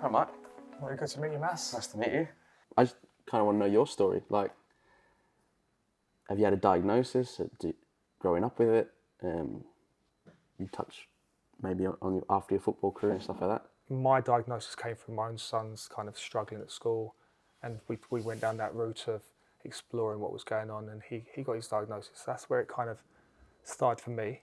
Hi, Mike. Very good to meet you, Mass. Nice to meet you. I just kind of want to know your story. Like, have you had a diagnosis growing up with it? You touch maybe on after your football career and stuff like that? My diagnosis came from my own son's kind of struggling at school, and we went down that route of exploring what was going on, and he got his diagnosis. That's where it kind of started for me.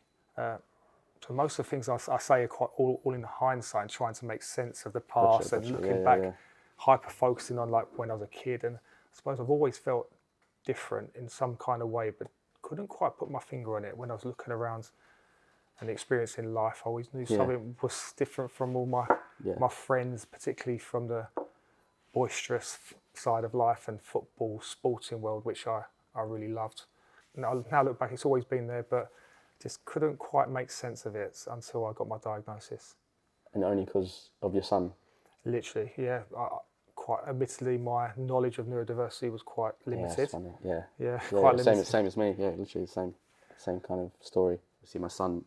So most of the things I say are quite all in hindsight, trying to make sense of the past and looking back, hyper focusing on like when I was a kid. And I suppose I've always felt different in some kind of way, but couldn't quite put my finger on it. When I was looking around and experiencing life, I always knew something was different from all my friends, particularly from the boisterous side of life and football, sporting world, which I really loved. Now I look back, it's always been there, but just couldn't quite make sense of it until I got my diagnosis. And only because of your son? Literally, yeah. Quite admittedly, my knowledge of neurodiversity was quite limited. Yeah, quite limited. Same as me. Yeah, literally the same kind of story. See, my son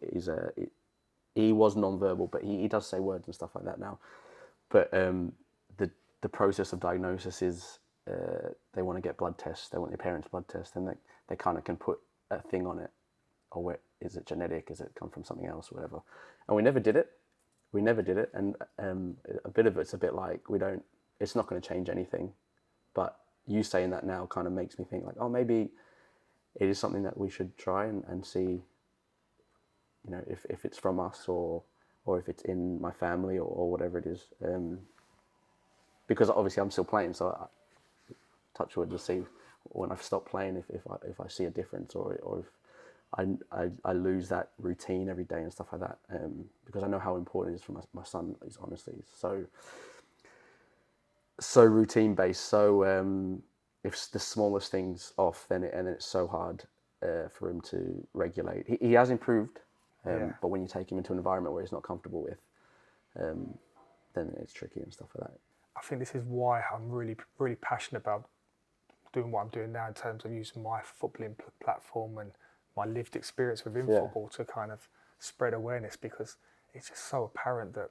he was non-verbal, but he does say words and stuff like that now. But the process of diagnosis is they want to get blood tests. They want their parents' blood test, and they kind of can put a thing on it. Or is it genetic? Is it come from something else, or whatever? And we never did it. And a bit of it's a bit like it's not going to change anything. But you saying that now kind of makes me think like, oh, maybe it is something that we should try and see, you know, if it's from us or if it's in my family or whatever it is. Because obviously I'm still playing, so I touch wood to see when I've stopped playing if I see a difference or if I lose that routine every day and stuff like that, because I know how important it is for my son. Is honestly so routine based. So if the smallest thing's off, then it's so hard for him to regulate. He has improved, but when you take him into an environment where he's not comfortable with, then it's tricky and stuff like that. I think this is why I'm really, really passionate about doing what I'm doing now in terms of using my footballing platform and my lived experience within football to kind of spread awareness, because it's just so apparent that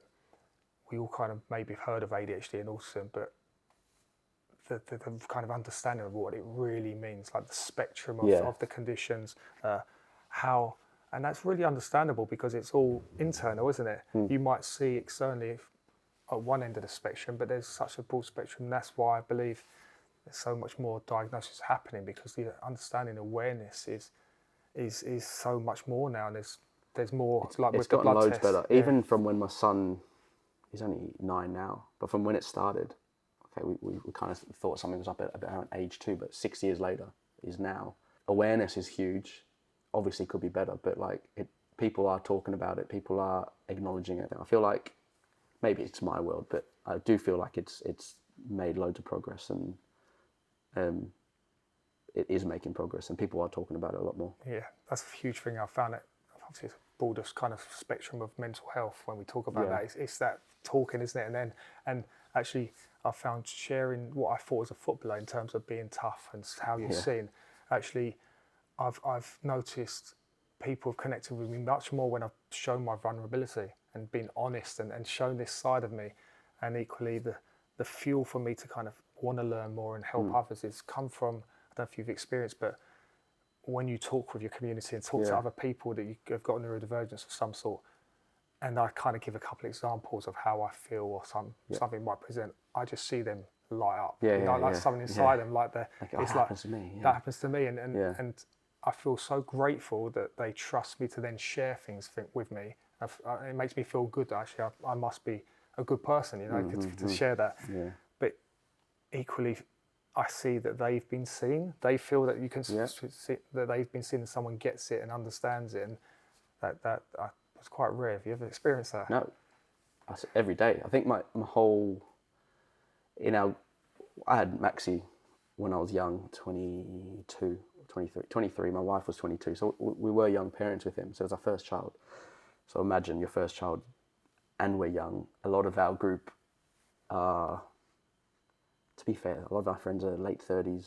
we all kind of maybe have heard of ADHD and autism, but the kind of understanding of what it really means, like the spectrum of the conditions, and that's really understandable because it's all internal, isn't it? You might see externally at one end of the spectrum, but there's such a broad spectrum. And that's why I believe there's so much more diagnosis happening, because the understanding awareness is so much more now, and there's more. It's like with the blood loads test. Better. Even from when my son, he's only 9 now, but from when it started, okay, we kind of thought something was up at around age 2, but 6 years later is now. Awareness is huge. Obviously, could be better, but like people are talking about it. People are acknowledging it. I feel like maybe it's my world, but I do feel like it's made loads of progress, and it is making progress, and people are talking about it a lot more. Yeah, that's a huge thing. I found it. Obviously, it's a broader kind of spectrum of mental health when we talk about that. It's that talking, isn't it? And actually, I found sharing what I thought was a footballer in terms of being tough and how you're seen. Actually, I've noticed people have connected with me much more when I've shown my vulnerability and been honest and shown this side of me. And equally, the fuel for me to kind of want to learn more and help others is come from, I don't know if you've experienced, but when you talk with your community and talk to other people that you have got neurodivergence of some sort, and I kind of give a couple of examples of how I feel or something might present, I just see them light up. Like something inside them, like it's like happens to me. That happens to me, and I feel so grateful that they trust me to then share things with me. It makes me feel good that actually I must be a good person, you know, to share that. Yeah. But equally, I see that they've been seen. They feel that you can see that they've been seen, and someone gets it and understands it, and that was quite rare. Have you ever experienced that? No, every day. I think my whole, I had Maxi when I was young, 22, 23. My wife was 22, so we were young parents with him. So it was our first child. So imagine your first child, and we're young. A lot of our group are, to be fair, a lot of our friends are late 30s,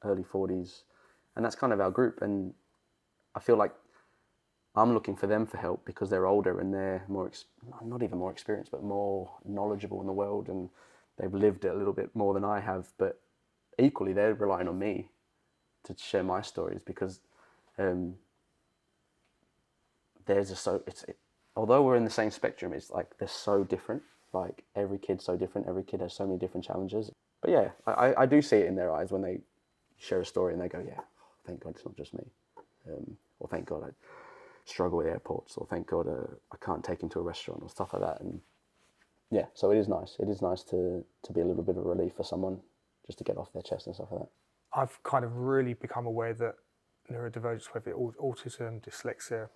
early 40s, and that's kind of our group. And I feel like I'm looking for them for help because they're older and they're not even more experienced, but more knowledgeable in the world, and they've lived it a little bit more than I have. But equally, they're relying on me to share my stories because although we're in the same spectrum, it's like they're so different. Like every kid's so different. Every kid has so many different challenges. But yeah, I do see it in their eyes when they share a story and they go, yeah, thank God it's not just me. Or thank God I struggle with airports, or thank God I can't take him to a restaurant, or stuff like that. And yeah, so it is nice. It is nice to be a little bit of a relief for someone, just to get off their chest and stuff like that. I've kind of really become aware that neurodivergence, whether it's autism, dyslexia,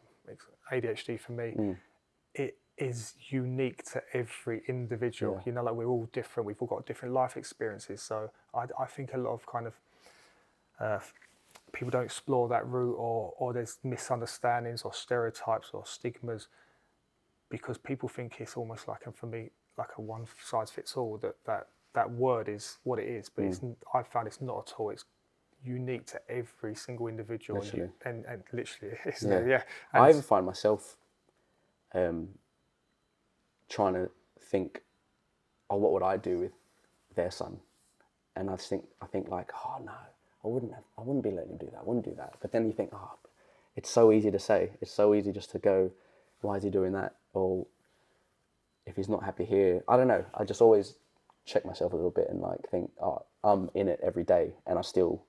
ADHD for me, it is unique to every individual. You know, like we're all different. We've all got different life experiences. So I think a lot of kind of people don't explore that route, or there's misunderstandings or stereotypes or stigmas, because people think it's almost like, and for me, like a one size fits all, that word is what it is, but I've found it's not at all. It's unique to every single individual. Literally. And literally it is. Yeah. And I even find myself trying to think, oh, what would I do with their son? And I think like, oh no, I wouldn't be letting him do that. I wouldn't do that. But then you think, oh, it's so easy to say. It's so easy just to go, why is he doing that? Or if he's not happy here, I don't know. I just always check myself a little bit and like think, oh, I'm in it every day, and I still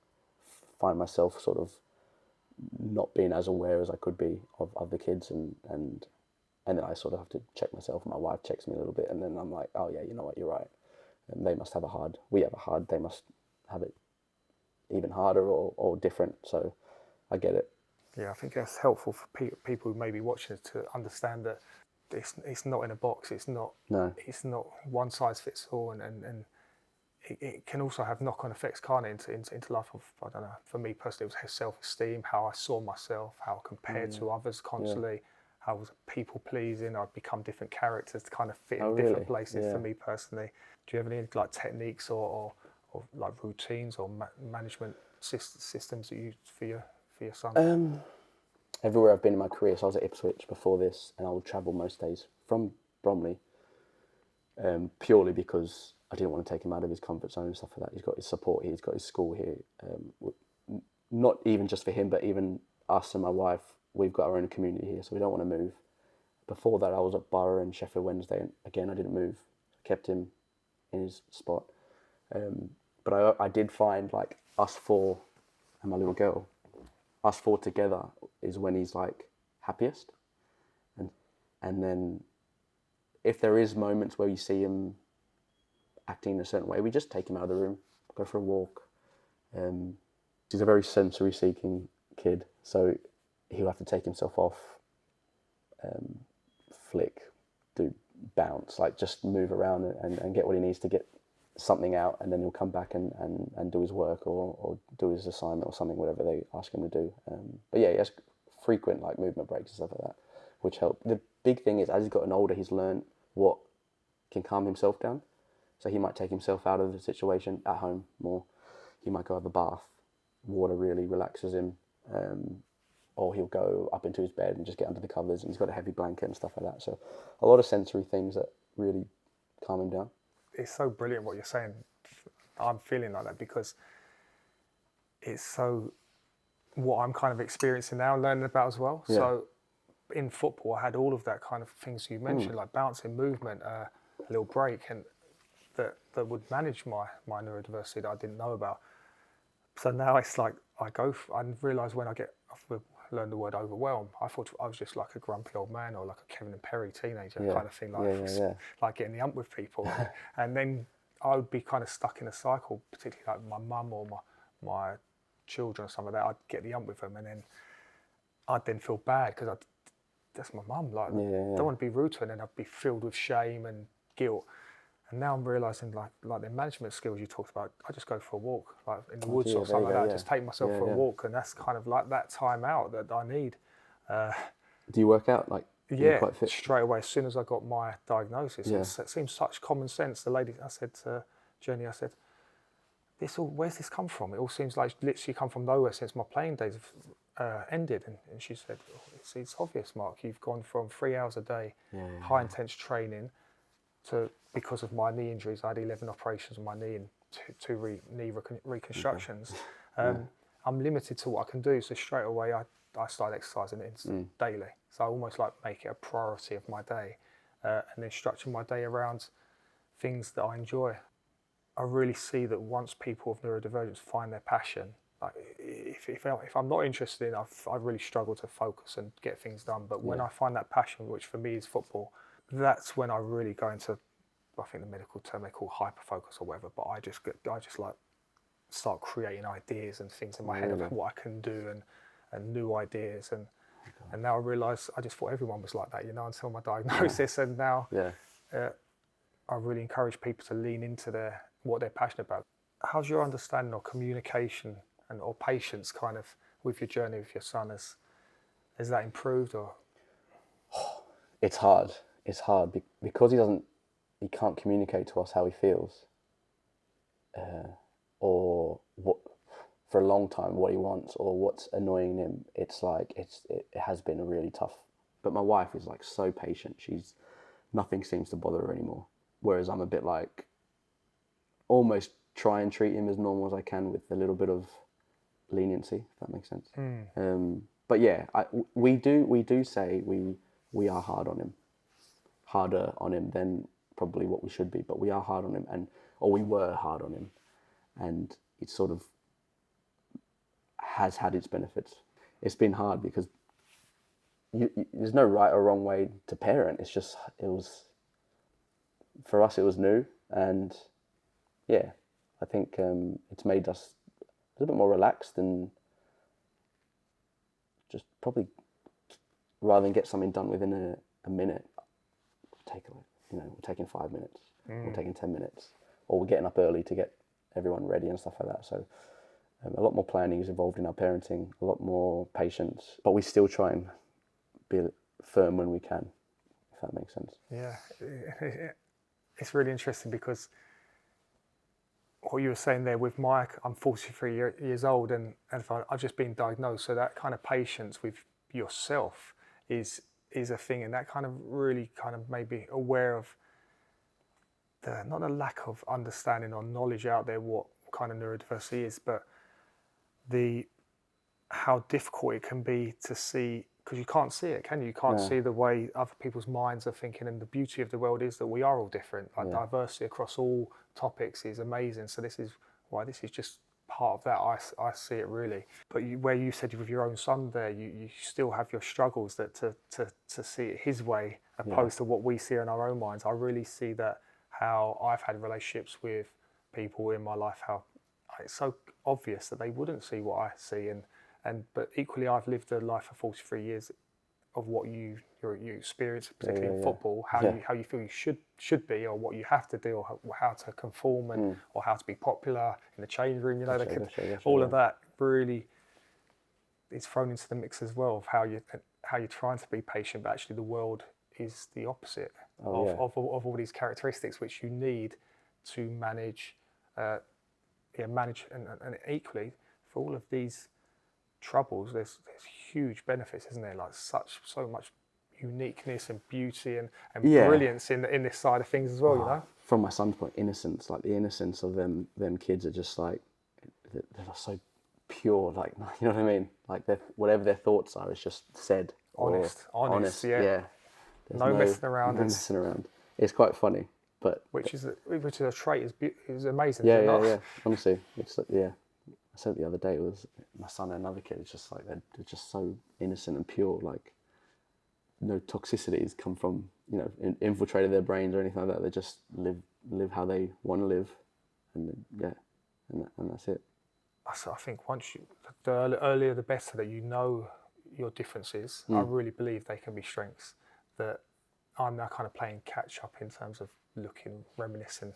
find myself sort of not being as aware as I could be of the kids, and then I sort of have to check myself. My wife checks me a little bit, and then I'm like, oh yeah, you know what, you're right. And they must have we have a hard, they must have it even harder or different. So I get it. Yeah, I think that's helpful for people who may be watching it to understand that it's not in a box. It's not one size fits all, and it can also have knock-on effects, can't it, into life of, I don't know, for me personally, it was self-esteem, how I saw myself, how I compared to others constantly, how I was people-pleasing. I'd become different characters to kind of fit in different places for me personally. Do you have any like techniques or like routines or management systems that you use for your son? Everywhere I've been in my career, so I was at Ipswich before this, and I would travel most days from Bromley, purely because I didn't want to take him out of his comfort zone and stuff like that. He's got his support here, he's got his school here. Not even just for him, but even us and my wife, we've got our own community here, so we don't want to move. Before that, I was at Borough and Sheffield Wednesday, and again, I didn't move. I kept him in his spot. But I did find, like, us four and my little girl, us four together is when he's like happiest. And then if there is moments where you see him acting in a certain way, we just take him out of the room, go for a walk. He's a very sensory seeking kid, so he'll have to take himself off, flick, do bounce, like just move around and get what he needs to get something out, and then he'll come back and do his work or do his assignment or something, whatever they ask him to do. But yeah, he has frequent like movement breaks and stuff like that, which help. The big thing is, as he's gotten older, he's learned what can calm himself down. So he might take himself out of the situation at home more. He might go have a bath. Water really relaxes him. Or he'll go up into his bed and just get under the covers, and he's got a heavy blanket and stuff like that. So a lot of sensory things that really calm him down. It's so brilliant what you're saying. I'm feeling like that because it's so what I'm kind of experiencing now, learning about as well. Yeah. So in football, I had all of that kind of things you mentioned, like bouncing, movement, a little break, and that would manage my neurodiversity that I didn't know about. So now it's like I realise when I've learned the word overwhelm, I thought I was just like a grumpy old man or like a Kevin and Perry teenager kind of thing, like getting the ump with people. And then I would be kind of stuck in a cycle, particularly like my mum or my children or something like that. I'd get the ump with them, and then I'd then feel bad because that's my mum. Like, I don't want to be rude to her, and then I'd be filled with shame and guilt. And now I'm realising, like the management skills you talked about, I just go for a walk, like in the woods or something like that. Just take myself for a walk, and that's kind of like that time out that I need. Do you work out? Like, yeah, quite fit? Straight away as soon as I got my diagnosis. It seems such common sense. The lady, I said to Jenny, I said, where's this come from? It all seems like it's literally come from nowhere since my playing days. ended, and she said, oh, it's obvious, Mark, you've gone from 3 hours a day, high intense training, to, because of my knee injuries, I had 11 operations on my knee and two knee reconstructions. I'm limited to what I can do, so straight away I started exercising daily. So I almost like make it a priority of my day, and then structure my day around things that I enjoy. I really see that once people with neurodivergence find their passion, like if I'm not interested in it, I really struggle to focus and get things done. But when I find that passion, which for me is football, that's when I really go into, I think the medical term they call hyperfocus or whatever. But I just like start creating ideas and things in my head of what I can do and new ideas and now I realise I just thought everyone was like that, you know, until my diagnosis, and now I really encourage people to lean into what they're passionate about. How's your understanding or communication or patience kind of with your journey with your son? Has that improved or? It's hard. It's hard because he can't communicate to us how he feels, or what for a long time what he wants or what's annoying him. It's like it has been really tough. But my wife is like so patient. Nothing seems to bother her anymore. Whereas I'm a bit like almost try and treat him as normal as I can with a little bit of leniency, if that makes sense. But yeah, we do say we are harder on him than probably what we should be, but we are hard on him, or we were hard on him, and it sort of has had its benefits. It's been hard because there's no right or wrong way to parent. For us it was new, and yeah, I think it's made us a little bit more relaxed, and just probably rather than get something done within a minute, we're taking 5 minutes, we're taking 10 minutes, or we're getting up early to get everyone ready and stuff like that. So a lot more planning is involved in our parenting, a lot more patience, but we still try and be firm when we can, if that makes sense. Yeah, it's really interesting because what you were saying there with Mike, I'm 43 years old and I've just been diagnosed, so that kind of patience with yourself is a thing, and that kind of really kind of made me aware of not a lack of understanding or knowledge out there what kind of neurodiversity is, but how difficult it can be to see, because you can't see it, can you? You can't see the way other people's minds are thinking, and the beauty of the world is that we are all different. Like diversity across all topics is amazing. So this is why this is just part of that. I see it really. But where you said with your own son there, you still have your struggles that to see it his way opposed to what we see in our own minds. I really see that how I've had relationships with people in my life, how it's so obvious that they wouldn't see what I see, but equally I've lived a life of 43 years of what you experience, particularly in football, how you feel you should be, or what you have to do, or how to conform, and or how to be popular in the change room. You know, all of that really is thrown into the mix as well of how you're trying to be patient, but actually the world is the opposite of all these characteristics which you need to manage, and equally for all of these troubles, there's huge benefits, isn't there? Like so much uniqueness and beauty and brilliance in this side of things as well. You know, from my son's point, innocence, like the innocence of them kids are just like they're so pure. Like, you know what I mean? Like whatever their thoughts are, is just said. Honest. Yeah. No messing around. No messing around. It's quite funny, but which is a trait is amazing. Yeah. Honestly, it's I said it the other day. It was my son and another kid. It's just like they're just so innocent and pure. Like no toxicities come from infiltrated their brains or anything like that. They just live how they want to live, and and that's it. So I think the earlier the better that you know your differences. I really believe they can be strengths. That I'm now kind of playing catch up in terms of reminiscing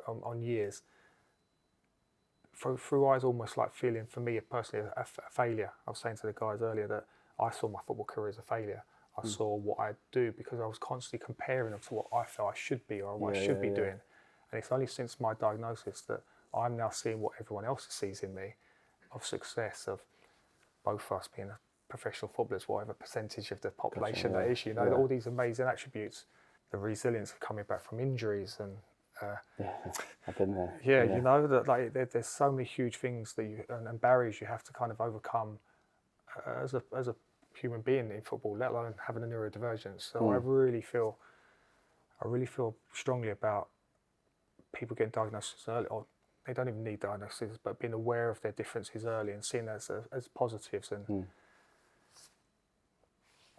on years. Through eyes almost like feeling, for me personally, a failure. I was saying to the guys earlier that I saw my football career as a failure. I saw what I do because I was constantly comparing them to what I felt I should be or what I should be doing. And it's only since my diagnosis that I'm now seeing what everyone else sees in me of success, of both of us being professional footballers, whatever percentage of the population Gotcha, that yeah. is, you know, all these amazing attributes, the resilience of coming back from injuries and Yeah, I've been there. yeah, you know, that like there's so many huge things that you and barriers you have to kind of overcome as a human being in football, let alone having a neurodivergence. So I really feel strongly about people getting diagnosis early, or they don't even need diagnosis, but being aware of their differences early and seeing as positives and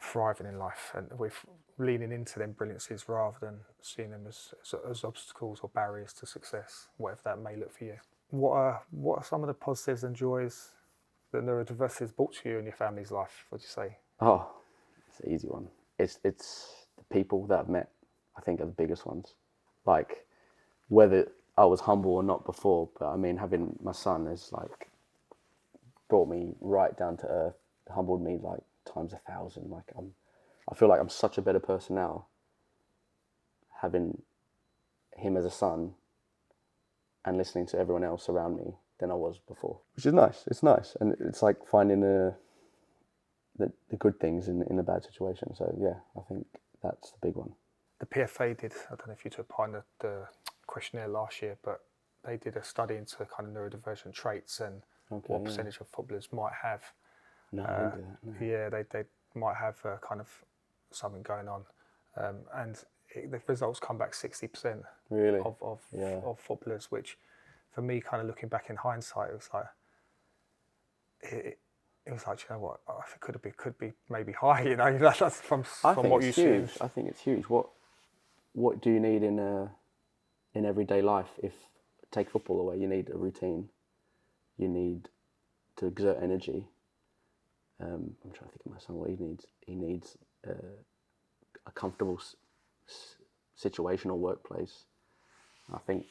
thriving in life, and with leaning into them brilliances rather than seeing them as obstacles or barriers to success, whatever that may look for you. What are some of the positives and joys that neurodiversity has brought to you in your family's life? What do you say? Oh, it's an easy one. It's the people that I've met, I think, are the biggest ones. Like, whether I was humble or not before, but I mean, having my son has like brought me right down to earth, humbled me like times 1,000. Like I feel like I'm such a better person now, having him as a son and listening to everyone else around me than I was before, which is nice. It's nice, and it's like finding the good things in a bad situation. So yeah, I think that's the big one. The PFA did, I don't know if you took part in the questionnaire last year, but they did a study into kind of neurodivergent traits and what percentage of footballers might have. No, I didn't do that. No. Yeah, they might have kind of something going on, and the results come back 60% Really? of footballers, which for me, kind of looking back in hindsight, it was like it was like, you know what, it could be maybe high, you know. That's from what you see. I think it's huge. What do you need in everyday life? If take football away, you need a routine. You need to exert energy. I'm trying to think of my son. What he needs. He needs a comfortable situation or workplace. I think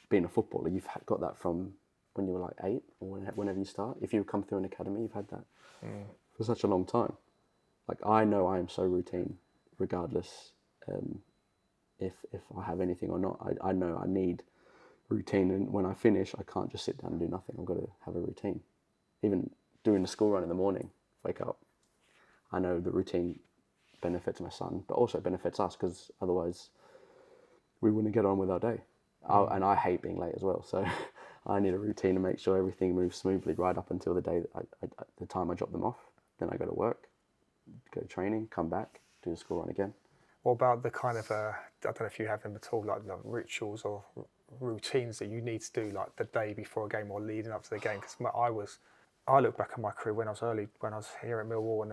being a footballer, you've got that from when you were like 8 or whenever you start. If you come through an academy, you've had that for such a long time. Like, I know I am so routine, regardless if I have anything or not. I know I need routine, and when I finish, I can't just sit down and do nothing. I've got to have a routine. Even doing the school run in the morning, wake up. I know the routine benefits my son, but also benefits us, because otherwise we wouldn't get on with our day. And I hate being late as well, so I need a routine to make sure everything moves smoothly right up until the day that the time I drop them off. Then I go to work, go to training, come back, do the school run again. What about the kind of I don't know if you have them at all, like rituals or routines that you need to do like the day before a game or leading up to the game? Because I look back at my career when I was here at Millwall,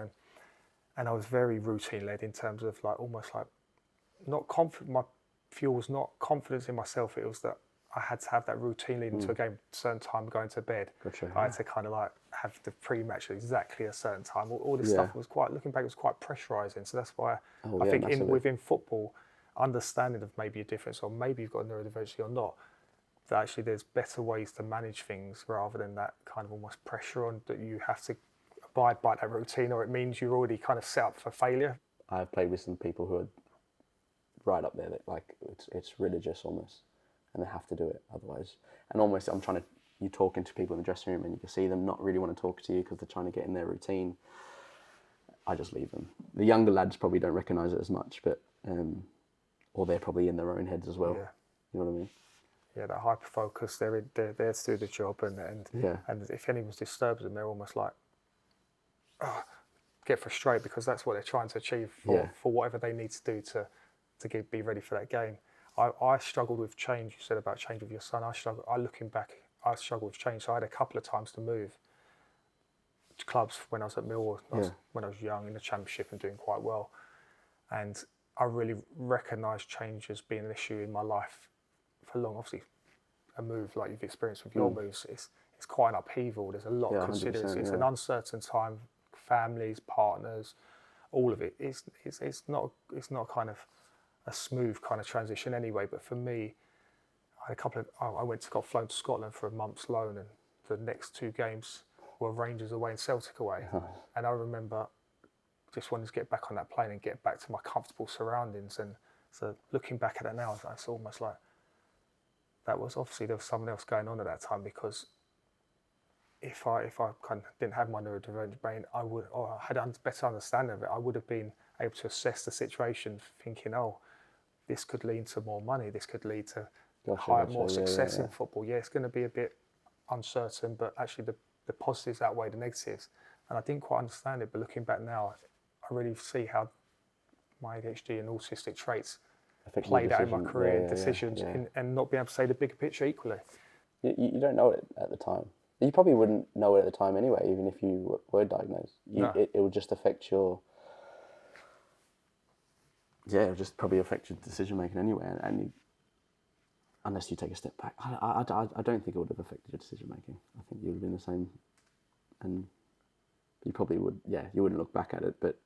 and I was very routine led in terms of like almost like not confident. My fuel was not confidence in myself. It was that I had to have that routine leading to a game, certain time going to bed. Gotcha, I had to kind of like have the pre-match at exactly a certain time. All this stuff was looking back, it was quite pressurising. So that's why I think within football, understanding of maybe a difference, or maybe you've got a neurodiversity or not, that actually there's better ways to manage things rather than that kind of almost pressure on that you have to abide by that routine, or it means you're already kind of set up for failure. I've played with some people who are right up there, that like it's religious almost, and they have to do it otherwise. And almost you talking to people in the dressing room and you can see them not really want to talk to you because they're trying to get in their routine. I just leave them. The younger lads probably don't recognise it as much, but or they're probably in their own heads as well. Yeah. You know what I mean? Yeah, that hyper focus. They're there to do the job, and if anyone's disturbs them, they're almost like get frustrated, because that's what they're trying to achieve for whatever they need to do to be ready for that game. I struggled with change. You said about change with your son. Looking back, I struggled with change. So I had a couple of times to move to clubs when I was at Millwall, when I was young in the Championship and doing quite well. And I really recognised change as being an issue in my life for long. Obviously, a move like you've experienced with your moves, it's quite an upheaval. There's a lot to consider. It's an uncertain time. Families, partners, all of it. It's not kind of a smooth kind of transition anyway. But for me, I got flown to Scotland for a month's loan, and the next 2 games were Rangers away and Celtic away. And I remember just wanting to get back on that plane and get back to my comfortable surroundings. And so looking back at it now, it's almost like that was obviously there was something else going on at that time, because if I kind of didn't have my neurodivergent brain, I would, or I had a better understanding of it, I would have been able to assess the situation, thinking, oh, this could lead to more money, this could lead to more success in football. Yeah, it's going to be a bit uncertain, but actually the positives outweigh the negatives. And I didn't quite understand it, but looking back now, I really see how my ADHD and autistic traits played out in my career and decisions, and not being able to say the bigger picture equally. You don't know it at the time. You probably wouldn't know it at the time anyway, even if you were diagnosed. It would just affect your... Yeah, it would just probably affect your decision making anyway, and unless you take a step back, I don't think it would have affected your decision making. I think you would have been the same, and you probably would. Yeah, you wouldn't look back at it, but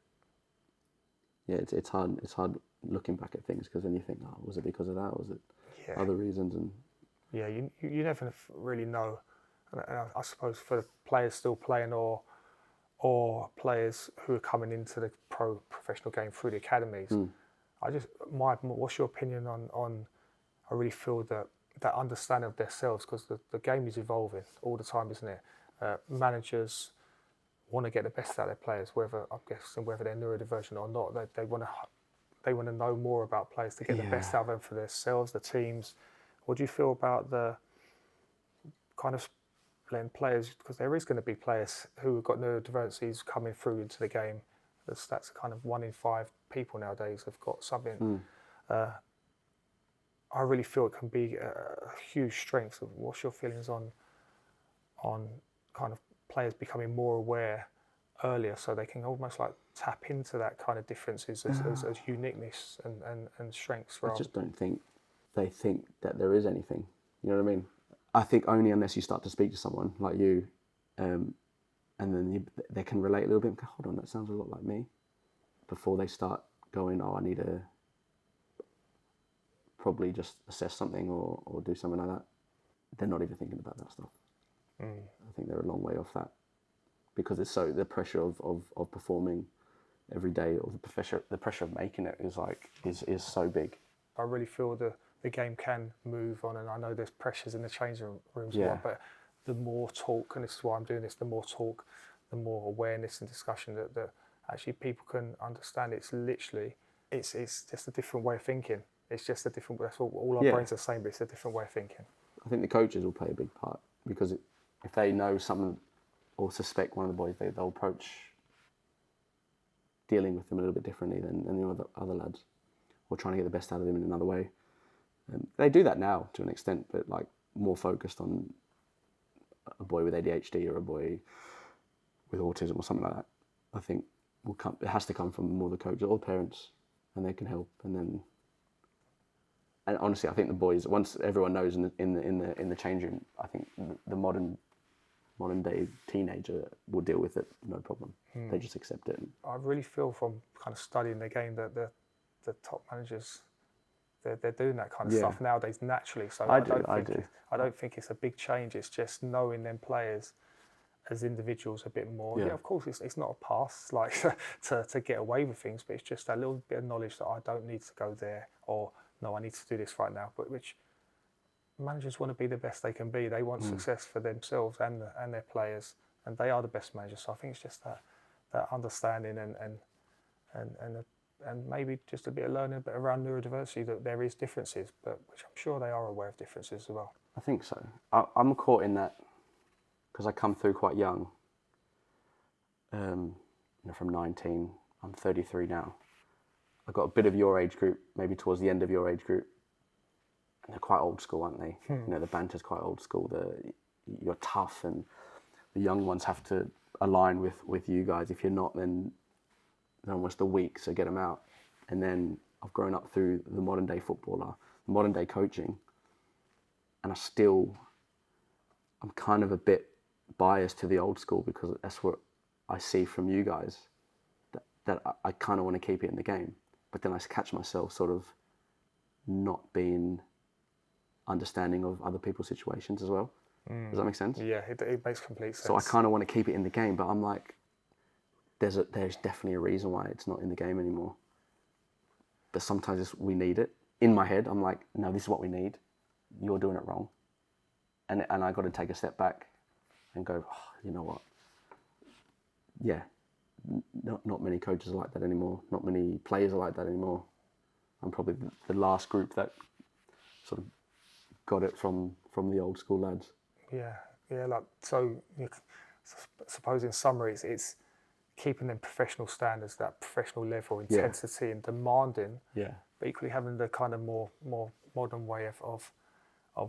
yeah, it's hard. It's hard looking back at things, because then you think, oh, was it because of that? Was it other reasons? And yeah, you never really know. And I suppose for the players still playing, or players who are coming into the professional game through the academies, what's your opinion on? I really feel that understanding of themselves, because the game is evolving all the time, isn't it? Managers want to get the best out of their players, whether they're neurodivergent or not. They want to know more about players to get the best out of them for themselves, the teams. What do you feel about the kind of letting players, because there is going to be players who have got neurodiversities coming through into the game. That's kind of 1 in 5 people nowadays have got something. I really feel it can be a huge strength. So what's your feelings on kind of players becoming more aware earlier, so they can almost like tap into that kind of differences as uniqueness and strengths? I just don't think they think that there is anything. You know what I mean? I think only unless you start to speak to someone like you, and then they can relate a little bit. Hold on, that sounds a lot like me. Before they start going, oh, I need to probably just assess something or do something like that. They're not even thinking about that stuff. I think they're a long way off that, because it's so the pressure of performing every day, or the pressure of making it is so big. I really feel the game can move on, and I know there's pressures in the changing rooms, but the more talk, and this is why I'm doing this, the more talk, the more awareness and discussion that actually people can understand. It's literally, it's just a different way of thinking. It's just a different, that's all our brains are the same, but it's a different way of thinking. I think the coaches will play a big part, because if they know something or suspect one of the boys, they'll approach dealing with them a little bit differently than the other lads, or trying to get the best out of them in another way. They do that now to an extent, but like more focused on a boy with ADHD or a boy with autism or something like that. I think it has to come from more the coaches or the parents, and they can help. And honestly, I think the boys, once everyone knows in the change room, I think the modern day teenager will deal with it no problem. They just accept it. I really feel from kind of studying the game that the top managers, they're doing that kind of stuff nowadays naturally. So I don't think it's a big change. It's just knowing them players as individuals a bit more. Yeah, of course, it's not a pass like to get away with things, but it's just a little bit of knowledge that I don't need to go there, or no, I need to do this right now. But which managers want to be the best they can be. They want success for themselves and their players, and they are the best managers. So I think it's just that understanding and maybe just a bit of learning around neurodiversity, that there is differences, but which I'm sure they are aware of differences as well. I think so. I'm caught in that because I come through quite young. From 19, I'm 33 now. I got a bit of your age group, maybe towards the end of your age group. And they're quite old school, aren't they? The banter's quite old school. You're tough, and the young ones have to align with you guys. If you're not, then they're almost a week, so get them out. And then I've grown up through the modern day footballer, modern day coaching, and I'm kind of a bit biased to the old school, because that's what I see from you guys, that I kind of want to keep it in the game. But then I catch myself sort of not being understanding of other people's situations as well. Does that make sense? Yeah, it makes complete sense. So I kind of want to keep it in the game, but I'm like, there's definitely a reason why it's not in the game anymore. But sometimes we need it. In my head, I'm like, no, this is what we need. You're doing it wrong. And I got to take a step back and go, oh, you know what? Yeah, not many coaches are like that anymore. Not many players are like that anymore. I'm probably the last group that sort of got it from the old school lads. Yeah, like so. Suppose in summary, it's keeping them professional standards, that professional level, intensity and demanding. Yeah. But equally having the kind of more modern way of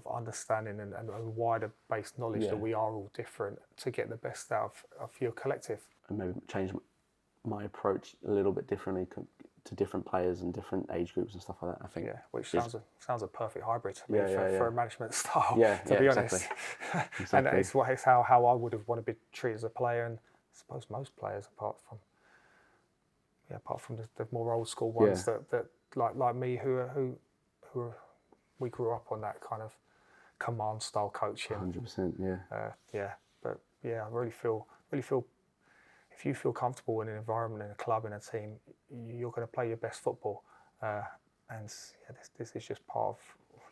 understanding and wider based knowledge that we are all different to get the best out of your collective. And maybe change my approach a little bit differently to different players and different age groups and stuff like that, I think. Yeah, which sounds a perfect hybrid to me for a management style, to be honest. Exactly. And it's how I would have wanted to be treated as a player, and I suppose most players, apart from the more old school ones that like me who we grew up on that kind of command style coaching. 100%, yeah. But I really feel if you feel comfortable in an environment, in a club, in a team, you're going to play your best football. And this is just part of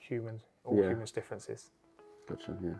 humans' differences. Gotcha, yeah.